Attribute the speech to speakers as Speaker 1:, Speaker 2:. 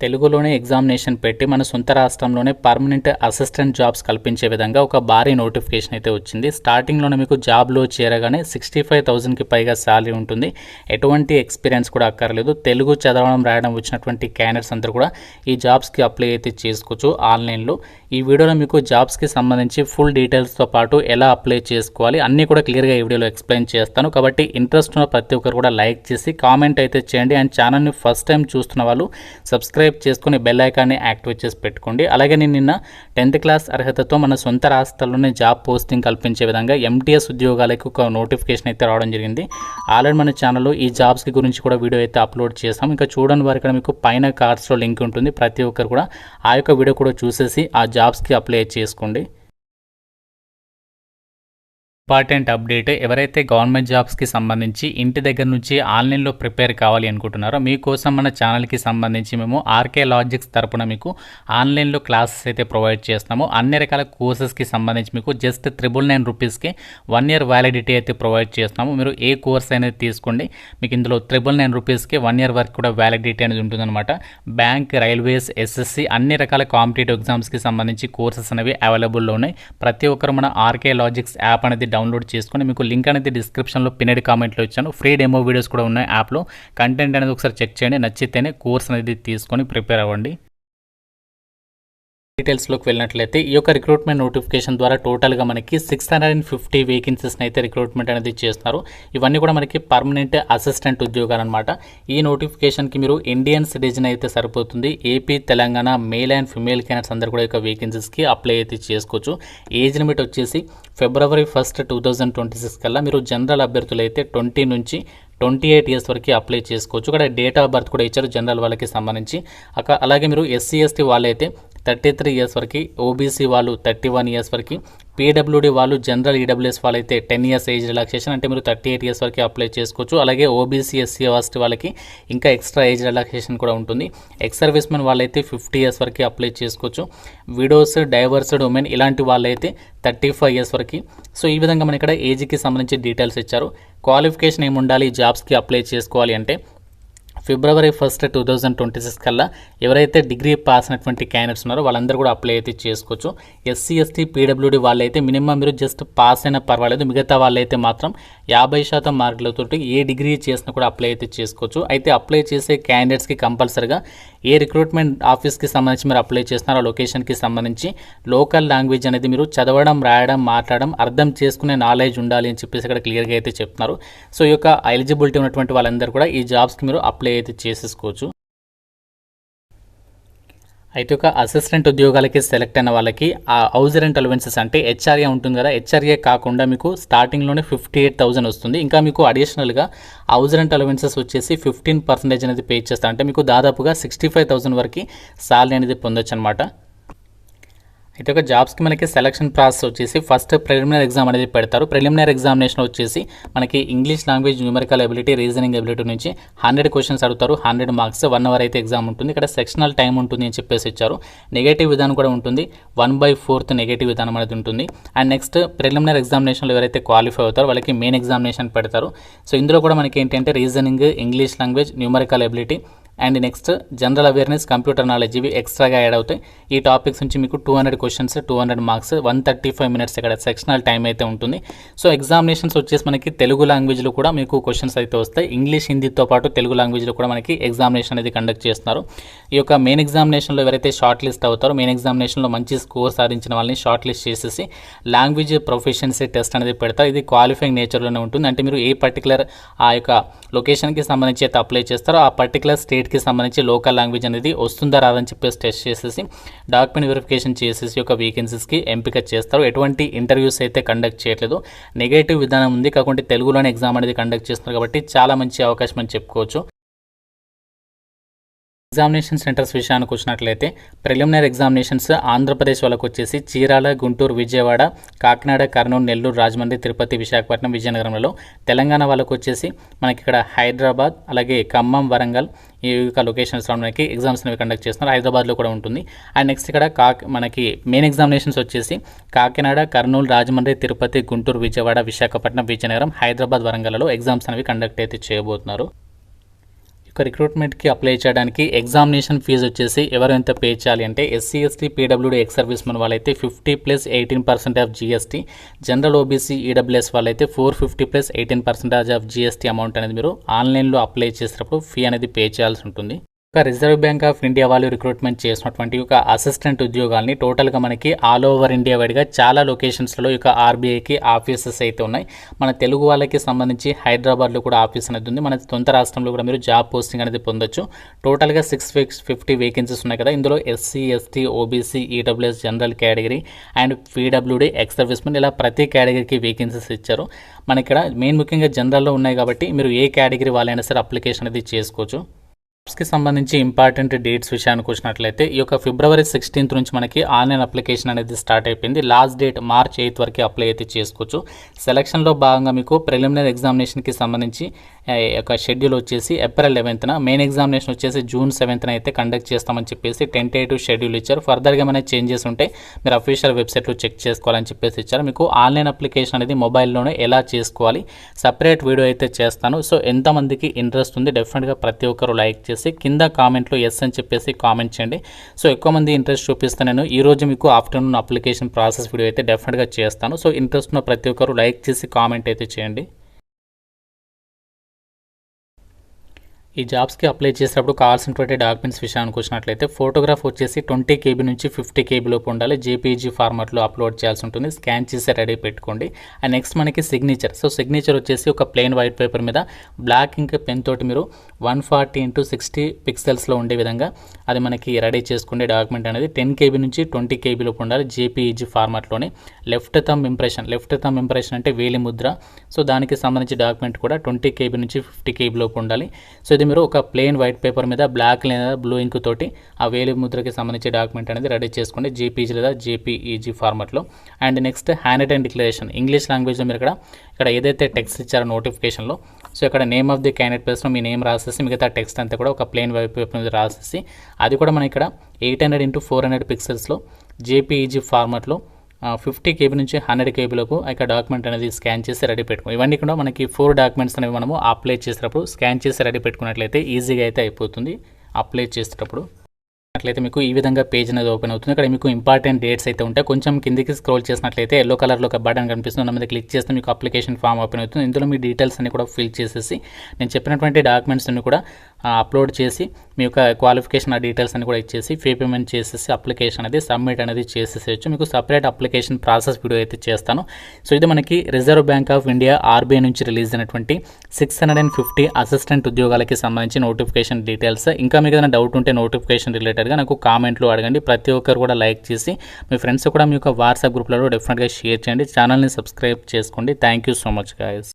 Speaker 1: తెలుగులోనే ఎగ్జామినేషన్ పెట్టి మన సొంత రాష్ట్రంలోనే పర్మనెంట్ అసిస్టెంట్ జాబ్స్ కల్పించే విధంగా ఒక భారీ నోటిఫికేషన్ అయితే వచ్చింది. స్టార్టింగ్లోనే మీకు జాబ్లో చేరగానే 65,000కి పైగా శాలరీ ఉంటుంది. ఎటువంటి ఎక్స్పీరియన్స్ కూడా అక్కర్లేదు. తెలుగు చదవడం రాయడం వచ్చినటువంటి క్యాండిడేట్స్ అందరూ కూడా ఈ జాబ్స్కి అప్లై అయితే చేసుకోవచ్చు ఆన్లైన్లో. ఈ వీడియోలో మీకు జాబ్స్కి సంబంధించి ఫుల్ డీటెయిల్స్తో పాటు ఎలా అప్లై చేసుకోవాలి అన్నీ కూడా క్లియర్గా ఈ వీడియోలో ఎక్స్ప్లెయిన్ చేస్తాను. కాబట్టి ఇంట్రెస్ట్ ఉన్న ప్రతి ఒక్కరు కూడా లైక్ చేసి కామెంట్ అయితే చేయండి. అండ్ ఛానల్ని ఫస్ట్ టైం చూస్తున్న వాళ్ళు సబ్స్క్రైబ్ చేసుకుని బెల్ ఐకాన్ని యాక్టివేట్ చేసి పెట్టుకోండి. అలాగే నేను నిన్న 10th క్లాస్ అర్హతతో మన సొంత రాష్ట్రాల్లోనే జాబ్ పోస్టింగ్ కల్పించే విధంగా ఎంటీఎస్ ఉద్యోగాలకు ఒక నోటిఫికేషన్ అయితే రావడం జరిగింది. ఆల్రెడీ మన ఛానల్లో ఈ జాబ్స్కి గురించి కూడా వీడియో అయితే అప్లోడ్ చేసాం. ఇంకా చూడని వారి ఇక్కడ మీకు పైన కార్డ్స్లో లింక్ ఉంటుంది. ప్రతి ఒక్కరు కూడా ఆ యొక్క వీడియో కూడా చూసేసి ఆ జాబ్స్కి అప్లై చేసుకోండి. ఇంపార్టెంట్ అప్డేట్, ఎవరైతే గవర్నమెంట్ జాబ్స్కి సంబంధించి ఇంటి దగ్గర నుంచి ఆన్లైన్లో ప్రిపేర్ కావాలి అనుకుంటున్నారో మీకోసం మన ఛానల్కి సంబంధించి మేము ఆర్కే లాజిక్స్ తరపున మీకు ఆన్లైన్లో క్లాసెస్ అయితే ప్రొవైడ్ చేస్తున్నాము. అన్ని రకాల కోర్సెస్కి సంబంధించి మీకు జస్ట్ 999 రూపీస్కి 1 year వ్యాలిడిటీ అయితే ప్రొవైడ్ చేస్తున్నాము. మీరు ఏ కోర్స్ అనేది తీసుకోండి, మీకు ఇందులో 999 రూపీస్కి 1 year వరకు కూడా వ్యాలిడిటీ అనేది ఉంటుందన్నమాట. బ్యాంక్, రైల్వేస్, ఎస్ఎస్సి అన్ని రకాల కాంపిటేటివ్ ఎగ్జామ్స్కి సంబంధించి కోర్సెస్ అనేవి అవైలబుల్లో ఉన్నాయి. ప్రతి ఒక్కరు మన ఆర్కే లాజిక్స్ యాప్ అనేది డౌన్లోడ్ చేసుకొని మీకు లింక్ అనేది డిస్క్రిప్షన్లో పిన్నెడ్ కామెంట్లో ఇచ్చాను. ఫ్రీ డెమో వీడియోస్ కూడా ఉన్నాయి యాప్లో. కంటెంట్ అనేది ఒకసారి చెక్ చేయండి, నచ్చితేనే కోర్స్ అనేది తీసుకొని ప్రిపేర్ అవ్వండి. డీటెయిల్స్లోకి వెళ్ళినట్లయితే ఈ యొక్క రిక్రూట్మెంట్ నోటిఫికేషన్ ద్వారా టోటల్గా మనకి 650 వేకెన్సీస్ని అయితే రిక్రూట్మెంట్ అనేది చేస్తున్నారు. ఇవన్నీ కూడా మనకి పర్మనెంట్ అసిస్టెంట్ ఉద్యోగాలు అనమాట. ఈ నోటిఫికేషన్కి మీరు ఇండియన్ సిటిజన్ అయితే సరిపోతుంది. AP, Telangana male and female candidates అందరూ కూడా ఈ యొక్క వేకెన్సీస్కి అప్లై అయితే చేసుకోవచ్చు. ఏజ్ లిమిట్ వచ్చేసి February 1st, 2026 కల్లా మీరు జనరల్ అభ్యర్థులు అయితే 20 నుంచి 28 years వరకు అప్లై చేసుకోవచ్చు. ఇక్కడ డేట్ ఆఫ్ బర్త్ కూడా ఇచ్చారు జనరల్ వాళ్ళకి సంబంధించి. అలాగే మీరు SC, ST వాళ్ళైతే 33 years వరకు, ఓబీసీ వాళ్ళు 31 years వరకు, పీడబ్ల్యూడీ వాళ్ళు, జనరల్ ఈడబ్ల్యూఎస్ వాళ్ళైతే 10 years ఏజ్ రిలాక్సేషన్, అంటే మీరు 38 years వరకు అప్లై చేసుకోవచ్చు. అలాగే ఓబీసీ, SC, ST వాళ్ళకి ఇంకా ఎక్స్ట్రా ఏజ్ రిలాక్సేషన్ కూడా ఉంటుంది. ఎక్స్ సర్వీస్ మెన్ వాళ్ళైతే 50 years వరకు అప్లై చేసుకోవచ్చు. విడోస్, డైవర్స్డ్ ఉమెన్ ఇలాంటి వాళ్ళైతే 35 years వరకు. సో ఈ విధంగా మన ఇక్కడ ఏజ్కి సంబంధించి డీటెయిల్స్ ఇచ్చారు. క్వాలిఫికేషన్ ఏముండాలి జాబ్స్కి అప్లై చేసుకోవాలి అంటే February 1st, 2026 కల్లా ఎవరైతే డిగ్రీ పాస్ అయినటువంటి క్యాండిడేట్స్ ఉన్నారో వాళ్ళందరూ కూడా అప్లై అయితే చేసుకోవచ్చు. SC, ST, పీడబ్ల్యూడీ వాళ్ళైతే మినిమం మీరు జస్ట్ పాస్ అయినా పర్వాలేదు. మిగతా వాళ్ళైతే మాత్రం 50% మార్కులతో ఏ డిగ్రీ చేసినా కూడా అప్లై అయితే చేసుకోవచ్చు. అయితే అప్లై చేసే క్యాండిడేట్స్కి కంపల్సరీగా ఏ రిక్రూట్మెంట్ ఆఫీస్కి సంబంధించి మీరు అప్లై చేస్తున్నారో లొకేషన్కి సంబంధించి లోకల్ లాంగ్వేజ్ అనేది మీరు చదవడం, రాయడం, మాట్లాడడం, అర్థం చేసుకునే నాలెడ్జ్ ఉండాలి అని చెప్పేసి ఇక్కడ క్లియర్గా అయితే చెప్తున్నారు. సో ఈ యొక్క ఎలిజిబిలిటీ ఉన్నటువంటి వాళ్ళందరూ కూడా ఈ జాబ్స్కి మీరు అప్లై అయితే చేసేసుకోవచ్చు. అయితే ఒక అసిస్టెంట్ ఉద్యోగాలకి సెలెక్ట్ అయిన వాళ్ళకి ఆ హౌస్ రెంట్ అలవెన్సెస్ అంటే HRA ఉంటుంది కదా, HRA కాకుండా మీకు స్టార్టింగ్లోనే 58,000 వస్తుంది. ఇంకా మీకు అడిషనల్గా హౌస్ రెంట్ అలవెన్సెస్ వచ్చేసి 15% అనేది పే చేస్తారు. అంటే మీకు దాదాపుగా 65,000 వరకు శాలరీ అనేది పొందొచ్చు అనమాట. అయితే ఒక జాబ్స్కి మనకి సెలక్షన్ ప్రాసెస్ వచ్చేసి ఫస్ట్ ప్రిలిమినరీ ఎగ్జామ్ అనేది పెడతారు. ప్రిలిమినరీ ఎగ్జామినేషన్ వచ్చేసి మనకి English language, numerical ability, reasoning ability నుంచి 100 questions అడుగుతారు. 100 marks, 1 hour అయితే ఎగ్జామ్ ఉంటుంది. ఇక్కడ సెక్షనల్ టైం ఉంటుంది అని చెప్పేసి ఇచ్చారు. నెగటివ్ విధానం కూడా ఉంటుంది. 1/4 నెగటివ్ విధానం అనేది ఉంటుంది. అండ్ నెక్స్ట్ ప్రిలిమినరీ ఎగ్జామినేషన్లో ఎవరైతే క్వాలిఫై అవుతారో వాళ్ళకి మెయిన్ ఎగ్జామినేషన్ పెడతారు. సో ఇందులో కూడా మనకి ఏంటంటే reasoning, English language, numerical ability and next general awareness, computer knowledge ఇవి ఎక్స్ట్రాగా యాడ్ అవుతాయి. ఈ టాపిక్స్ నుంచి మీకు 200 questions, 200 marks, 135 minutes ఇక్కడ సెక్షనల్ టైం అయితే ఉంటుంది. సో ఎగ్జామినేషన్స్ వచ్చేసి మనకి తెలుగు లాంగ్వేజ్లో కూడా మీకు క్వశ్చన్స్ అయితే వస్తాయి. ఇంగ్లీష్, హిందీతో పాటు తెలుగు లాంగ్వేజ్లో కూడా మనకి ఎగ్జామినేషన్ అనేది కండక్ట్ చేస్తున్నారు. ఈ యొక్క మెయిన్ ఎగ్జామినేషన్లో ఎవరైతే షార్ట్ లిస్ట్ అవుతారో మెయిన్ ఎగ్జామినేషన్లో మంచి స్కోర్ సాధించిన వాళ్ళని షార్ట్ లిస్ట్ చేసేసి లాంగ్వేజ్ ప్రొఫిషియన్సీ టెస్ట్ అనేది పెడతారు. ఇది క్వాలిఫైయింగ్ నేచర్లోనే ఉంటుంది. అంటే మీరు ఏ పర్టికులర్ ఆ యొక్క లొకేషన్కి సంబంధించి అయితే అప్లై చేస్తారో ఆ పర్టికులర్ స్టేట్కి సంబంధించి లోకల్ లాంగ్వేజ్ అనేది వస్తుందా రాదని చెప్పేసి టెస్ట్ చేసేసి డాక్యుమెంట్ వెరిఫికేషన్ చేసేసి యొక్క వేకెన్సీస్కి ఎంపిక చేస్తారు. ఎటువంటి ఇంటర్వ్యూస్ అయితే కండక్ట్ చేయట్లేదు. నెగటివ్ విధానం ఉంది, కాకుంటే తెలుగులోనే ఎగ్జామ్ అనేది కండక్ట్ చేస్తున్నారు కాబట్టి చాలా మంచి అవకాశం అని చెప్పుకోవచ్చు. ఎగ్జామినేషన్ సెంటర్స్ విషయానికి వచ్చినట్లయితే ప్రిలిమినరీ ఎగ్జామినేషన్స్ ఆంధ్రప్రదేశ్ వాళ్ళకు వచ్చేసి చీరాల, గుంటూరు, విజయవాడ, కాకినాడ, కర్నూలు, నెల్లూరు, రాజమండ్రి, తిరుపతి, విశాఖపట్నం, విజయనగరంలో. తెలంగాణ వాళ్ళకు వచ్చేసి మనకి ఇక్కడ హైదరాబాద్, అలాగే ఖమ్మం, వరంగల్ ఈ యొక్క లొకేషన్స్లో మనకి ఎగ్జామ్స్ అనేవి కండక్ట్ చేస్తున్నారు. హైదరాబాద్లో కూడా ఉంటుంది. అండ్ నెక్స్ట్ ఇక్కడ మనకి మెయిన్ ఎగ్జామినేషన్స్ వచ్చేసి కాకినాడ, కర్నూలు, రాజమండ్రి, తిరుపతి, గుంటూరు, విజయవాడ, విశాఖపట్నం, విజయనగరం, హైదరాబాద్, వరంగల్లో ఎగ్జామ్స్ అనేవి కండక్ట్ అయితే చేయబోతున్నారు. ఒక రిక్రూట్మెంట్కి అప్లై చేయడానికి ఎగ్జామినేషన్ ఫీజు వచ్చేసి ఎవరు ఎంత పే చేయాలి అంటే SC ST PWD ex service men వాళ్ళైతే 50+18% of GST, general OBC EWS వాళ్ళైతే 450+18% ఆఫ్ జీఎస్టీ అమౌంట్ అనేది మీరు ఆన్లైన్లో అప్లై చేసేటప్పుడు ఫీ అనేది పే చేయాల్సి ఉంటుంది. ఒక రిజర్వ్ బ్యాంక్ ఆఫ్ ఇండియా వాళ్ళు రిక్రూట్మెంట్ చేసినటువంటి ఒక అసిస్టెంట్ ఉద్యోగాల్ని టోటల్గా మనకి ఆల్ ఓవర్ ఇండియా వైడ్గా చాలా లొకేషన్స్లో ఇక ఆర్బీఐకి ఆఫీసెస్ అయితే ఉన్నాయి. మన తెలుగు వాళ్ళకి సంబంధించి హైదరాబాద్లో కూడా ఆఫీస్ అనేది ఉంది. మన సొంత రాష్ట్రంలో కూడా మీరు జాబ్ పోస్టింగ్ అనేది పొందొచ్చు. టోటల్గా 650 వేకెన్సీస్ ఉన్నాయి కదా. ఇందులో SC ST OBC EWS general category and PWD ex service men ఇలా ప్రతి కేటగిరీకి వేకెన్సీస్ ఇచ్చారు. మన ఇక్కడ మెయిన్ ముఖ్యంగా జనరల్లో ఉన్నాయి కాబట్టి మీరు ఏ కేటగిరీ వాళ్ళైనా సరే అప్లికేషన్ అనేది చేసుకోవచ్చు. కి సంబంధించి ఇంపార్టెంట్ డేట్స్ విషయానికి వచ్చినట్లయితే ఈ యొక్క February 16th నుంచి మనకి ఆన్లైన్ అప్లికేషన్ అనేది స్టార్ట్ అయిపోయింది. లాస్ట్ డేట్ March 8th వరకు అప్లై అయితే చేసుకోవచ్చు. సెలక్షన్లో భాగంగా మీకు ప్రిలిమినరీ ఎగ్జామినేషన్కి సంబంధించి ఒక షెడ్యూల్ వచ్చేసి April 11th, మెయిన్ ఎగ్జామినేషన్ వచ్చేసి June 7th అయితే కండక్ట్ చేస్తామని చెప్పేసి టెంటేటివ్ షెడ్యూల్ ఇచ్చారు. ఫర్దర్గా ఏమైనా చేంజెస్ ఉంటే మీరు అఫీషియల్ వెబ్సైట్లో చెక్ చేసుకోవాలని చెప్పేసి ఇచ్చారు. మీకు ఆన్లైన్ అప్లికేషన్ అనేది మొబైల్లోనే ఎలా చేసుకోవాలి సపరేట్ వీడియో అయితే చేస్తాను. సో ఎంతమందికి ఇంట్రెస్ట్ ఉంది డెఫినెట్గా ప్రతి ఒక్కరు లైక్ చేసి కింద కామెంట్లో ఎస్ అని చెప్పేసి కామెంట్ చేయండి. సో ఎక్కువ మంది ఇంట్రెస్ట్ చూపిస్తే నేను ఈరోజు మీకు ఆఫ్టర్నూన్ అప్లికేషన్ ప్రాసెస్ వీడియో అయితే డెఫినెట్గా చేస్తాను. సో ఇంట్రెస్ట్ ఉన్న ప్రతి ఒక్కరు లైక్ చేసి కామెంట్ అయితే చేయండి. ఈ జాబ్స్కి అప్లై చేసేటప్పుడు కావాల్సినటువంటి డాక్యుమెంట్స్ విషయానికి వచ్చినట్లయితే ఫోటోగ్రాఫ్ వచ్చేసి 20 KB నుంచి 50 KB లోపు ఉండాలి. జేపీజీ ఫార్మాట్లో అప్లోడ్ చేయాల్సి ఉంటుంది. స్కాన్ చేసి రెడీ పెట్టుకోండి. అండ్ నెక్స్ట్ మనకి సిగ్నేచర్. సో సిగ్నేచర్ వచ్చేసి ఒక ప్లెయిన్ వైట్ పేపర్ మీద బ్లాక్ ఇంక్ పెన్ తోటి మీరు 140x60 పిక్సెల్స్లో ఉండే విధంగా అది మనకి రెడీ చేసుకునే డాక్యుమెంట్ అనేది 10 KB నుంచి 20 KB లోపు ఉండాలి. జేపీజీ ఫార్మాట్లోనే లెఫ్ట్ థంబ్ ఇంప్రెషన్ అంటే వేలి ముద్ర. సో దానికి సంబంధించి డాక్యుమెంట్ కూడా 20 KB నుంచి 50 KB లోపు ఉండాలి. సో ఇది మీరు ఒక ప్లెయిన్ వైట్ పేపర్ మీద బ్లాక్ లేదా బ్లూ ఇంక్ తోటి ఆ వేలి ముద్రకి సంబంధించి డాక్యుమెంట్ అనేది రెడీ చేసుకోండి జేపీజీ లేదా జేపీఈజీ ఫార్మాట్లో. And next hand written declaration English లాంగ్వేజ్లో మీరు ఇక్కడ ఏదైతే టెక్స్ట్ ఇచ్చారో నోటిఫికేషన్లో సో ఇక్కడ నేమ్ ఆఫ్ ది క్యాండిడేట్ ప్లేస్లో మీ నేమ్ రాసేసి మిగతా టెక్స్ట్ అంతా కూడా ఒక ప్లెయిన్ వైట్ పేపర్ మీద రాసేసి అది కూడా మనం ఇక్కడ 800x400 పిక్సెల్స్లో జేపీఈజీ ఫార్మాట్లో 50 KB నుంచి 100 KB లోపు ఇక్కడ డాక్యుమెంట్ అనేది స్కాన్ చేసి రెడీ పెట్టుకో. ఇవన్నీ కూడా మనకి 4 డాక్యుమెంట్స్ అనేవి మనము అప్లై చేసేటప్పుడు స్కాన్ చేసి రెడీ పెట్టుకున్నట్లయితే ఈజీగా అయితే అయిపోతుంది అప్లై చేసేటప్పుడు. అట్లయితే మీకు ఈ విధంగా పేజ్ అనేది ఓపెన్ అవుతుంది. ఇక్కడ మీకు ఇంపార్టెంట్ డేట్స్ అయితే ఉంటాయి. కొంచెం కిందికి స్క్రోల్ చేసినట్లయితే ఎల్లో కలర్లో ఒక బటన్ కనిపిస్తుంది. దాని మీద క్లిక్ చేస్తే మీకు అప్లికేషన్ ఫామ్ ఓపెన్ అవుతుంది. ఇందులో మీ డీటెయిల్స్ అన్ని కూడా ఫిల్ చేసేసి నేను చెప్పినటువంటి డాక్యుమెంట్స్ అన్ని కూడా అప్లోడ్ చేసి మీ యొక్క క్వాలిఫికేషన్ ఆ డీటెయిల్స్ అన్ని కూడా ఇచ్చేసి ఫీ పేమెంట్ చేసేసి అప్లికేషన్ అనేది సబ్మిట్ అనేది చేసేసేయచ్చు. మీకు సపరేట్ అప్లికేషన్ ప్రాసెస్ వీడియో అయితే చేస్తాను. సో ఇది మనకి reserve bank of India RBI నుంచి రిలీజ్ అయినటువంటి 650 అసిస్టెంట్ ఉద్యోగాలకి సంబంధించి నోటిఫికేషన్ డీటెయిల్స్. ఇంకా మీకు ఏదైనా డౌట్ ఉంటే నోటిఫికేషన్ రిలేటెడ్గా నాకు కామెంట్లో అడగండి. ప్రతి ఒక్కరు కూడా లైక్ చేసి మీ ఫ్రెండ్స్ కూడా మీ యొక్క వాట్సాప్ గ్రూప్లలో డెఫినెట్గా షేర్ చేయండి. ఛానల్ని సబ్స్క్రైబ్ చేసుకోండి. Thank you so much guys.